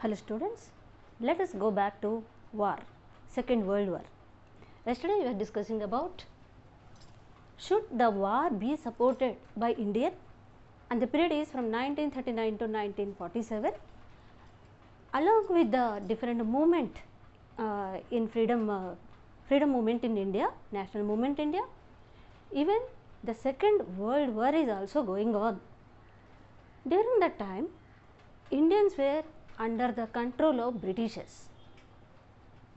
Hello students, let us go back to war, Second World War. Yesterday we were discussing about should the war be supported by India, and the period is from 1939 to 1947. Along with the different movement in freedom movement in India, national movement India, even the Second World War is also going on. During that time, Indians were under the control of Britishers,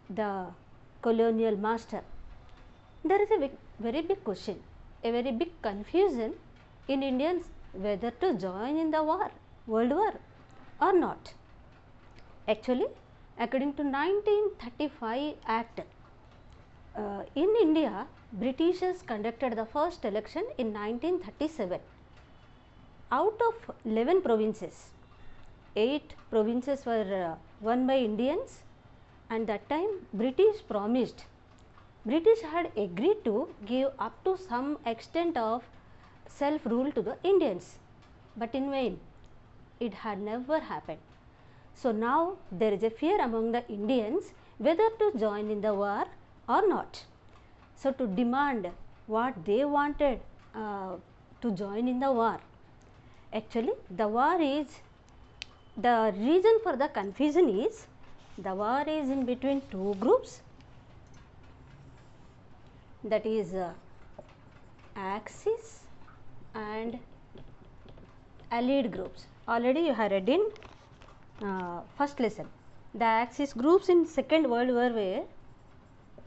the colonial master. There is a very big question, a very big confusion in Indians whether to join in the war, World War or not. Actually, according to 1935 Act, in India, Britishers conducted the first election in 1937. Out of 11 provinces, 8 provinces were won by Indians, and that time British had agreed to give up to some extent of self rule to the Indians, but in vain. It had never happened. So now there is a fear among the Indians whether to join in the war or not. So to demand what they wanted to join in the war. Actually, the reason for the confusion is the war is in between two groups, that is Axis and Allied groups. Already you have read in first lesson. The Axis groups in Second World War were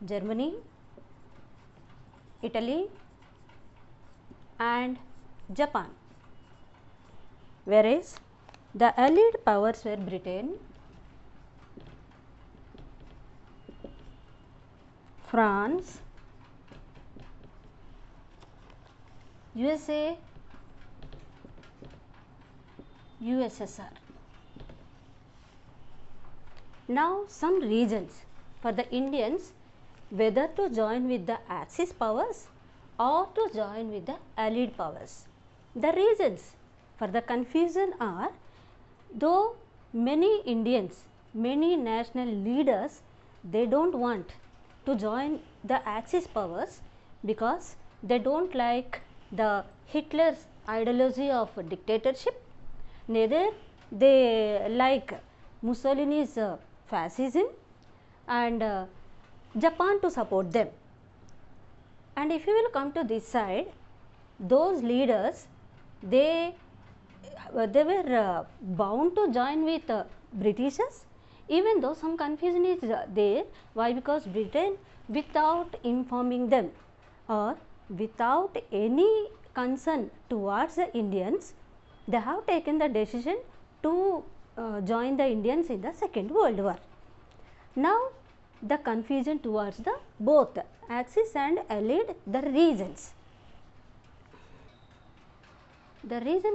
Germany, Italy and Japan, whereas the Allied powers were Britain, France, USA, USSR. Now some reasons for the Indians whether to join with the Axis powers or to join with the Allied powers. The reasons for the confusion are, though many Indians, many national leaders, they don't want to join the Axis powers because they don't like the Hitler's ideology of dictatorship, neither they like Mussolini's fascism and Japan to support them. And if you will come to this side, those leaders, they were bound to join with Britishers, even though some confusion is there. Why? Because Britain, without informing them or without any concern towards the Indians, they have taken the decision to join the Indians in the Second World War. Now the confusion towards the both Axis and Allied, the reasons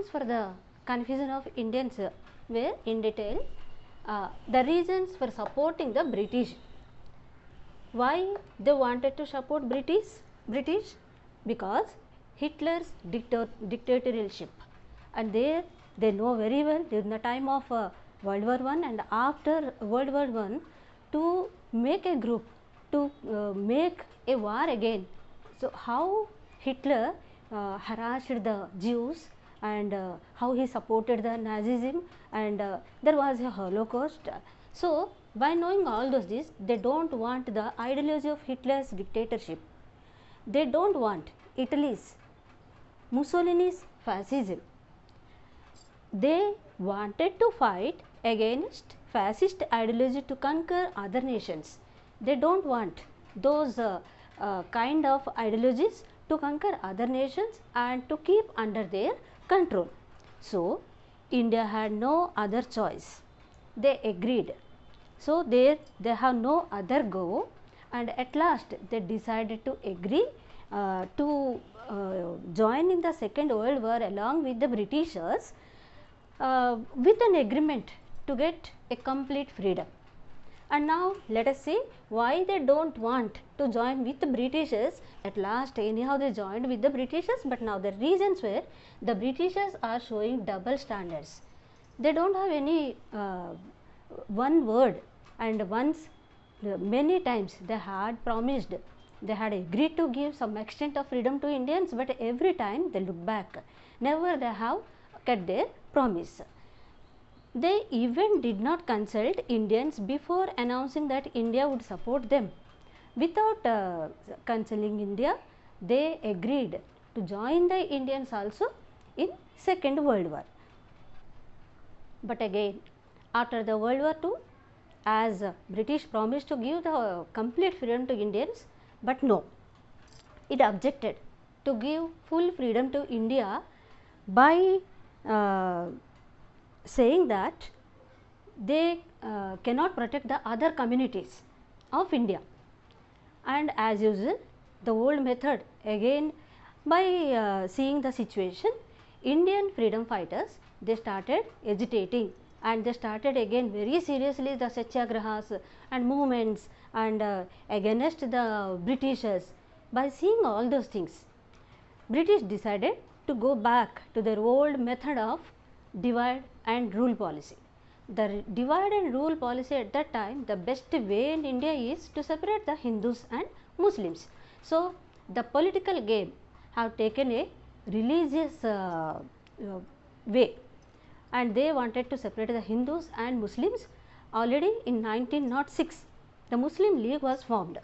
for the confusion of Indians were in detail. The reasons for supporting the British. Why they wanted to support British? Because Hitler's dictatorship, and there they know very well during the time of World War I and after World War I, to make a group, to make a war again. So how Hitler harassed the Jews and how he supported the Nazism, and there was a Holocaust. So by knowing all those things, they don't want the ideology of Hitler's dictatorship. They don't want Italy's, Mussolini's fascism. They wanted to fight against fascist ideology to conquer other nations. They don't want those kind of ideologies to conquer other nations and to keep under their control. So India had no other choice. They agreed. So they have no other go, and at last they decided to agree to join in the Second World War along with the Britishers with an agreement to get a complete freedom. And now let us see why they don't want to join with the Britishers. At last anyhow they joined with the Britishers, but now the reasons were the Britishers are showing double standards. They don't have any one word, and once many times they had promised, they had agreed to give some extent of freedom to Indians, but every time they look back, never they have kept their promise. They even did not consult Indians before announcing that India would support them. Without consulting India, they agreed to join the Indians also in Second World War. But again, after the World War II, as British promised to give the complete freedom to Indians, but no, it objected to give full freedom to India by saying that they cannot protect the other communities of India. And as usual, the old method, again by seeing the situation, Indian freedom fighters, they started agitating, and they started again very seriously the satyagrahas and movements and against the Britishers. By seeing all those things, British decided to go back to their old method of divide and rule policy. The divide and rule policy at that time, the best way in India is to separate the Hindus and Muslims. So, the political game have taken a religious way, and they wanted to separate the Hindus and Muslims. Already in 1906, the Muslim League was formed,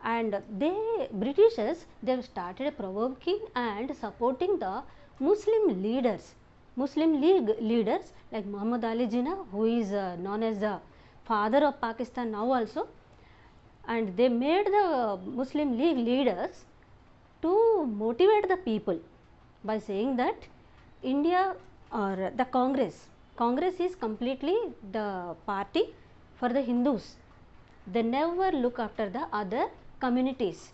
and Britishers, they started provoking and supporting the Muslim leaders, Muslim League leaders like Muhammad Ali Jinnah, who is known as the father of Pakistan now also, and they made the Muslim League leaders to motivate the people by saying that India or the Congress is completely the party for the Hindus. They never look after the other communities.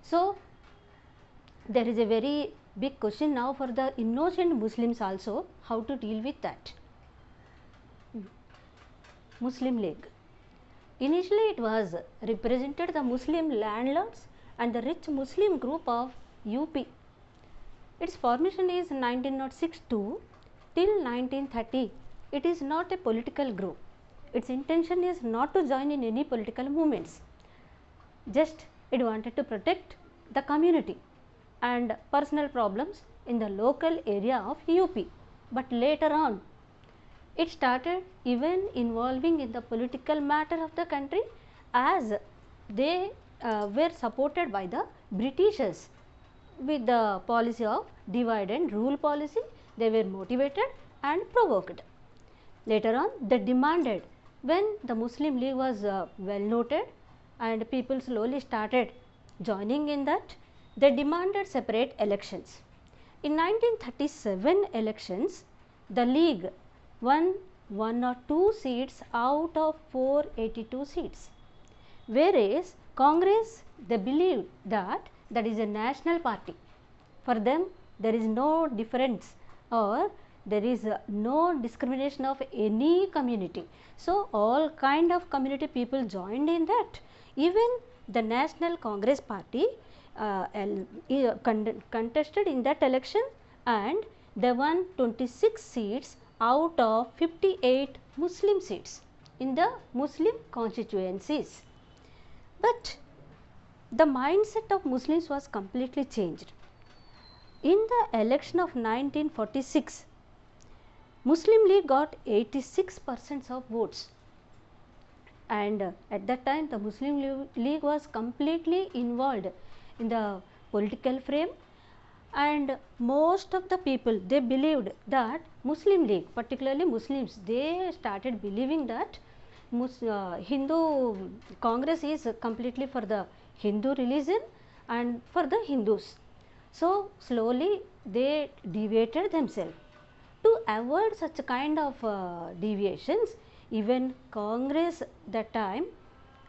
So, there is a very big question now for the innocent Muslims also, how to deal with that. Muslim League. Initially it was represented the Muslim landlords and the rich Muslim group of UP. Its formation is 1906 to till 1930. It is not a political group. Its intention is not to join in any political movements. Just it wanted to protect the community and personal problems in the local area of UP. But later on, it started even involving in the political matter of the country, as they were supported by the Britishers with the policy of divide and rule policy. They were motivated and provoked. Later on, they demanded, when the Muslim League was well noted and people slowly started joining in that, they demanded separate elections. In 1937 elections, the League won 1 or 2 seats out of 482 seats, whereas Congress, they believed that that is a national party. For them, there is no difference or there is no discrimination of any community. So, all kind of community people joined in that. Even the National Congress Party contested in that election, and they won 26 seats out of 58 Muslim seats in the Muslim constituencies. But the mindset of Muslims was completely changed. In the election of 1946, Muslim League got 86% of votes, and at that time the Muslim League was completely involved in the political frame, and most of the people, they believed that Muslim League, particularly Muslims, they started believing that Hindu Congress is completely for the Hindu religion and for the Hindus. So, slowly they deviated themselves. To avoid such kind of deviations, even Congress that time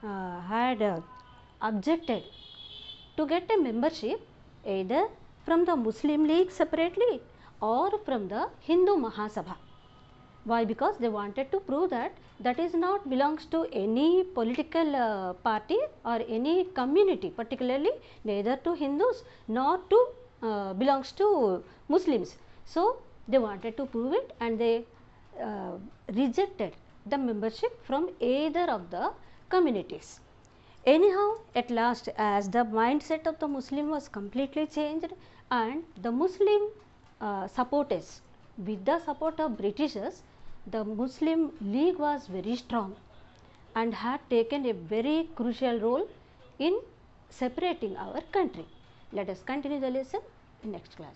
had objected to get a membership either from the Muslim League separately or from the Hindu Mahasabha. Why? Because they wanted to prove that that is not belongs to any political party or any community, particularly neither to Hindus nor to belongs to Muslims. So, they wanted to prove it, and they rejected the membership from either of the communities. Anyhow, at last, as the mindset of the Muslim was completely changed and the Muslim supporters, with the support of Britishers, the Muslim League was very strong and had taken a very crucial role in separating our country. Let us continue the lesson in next class.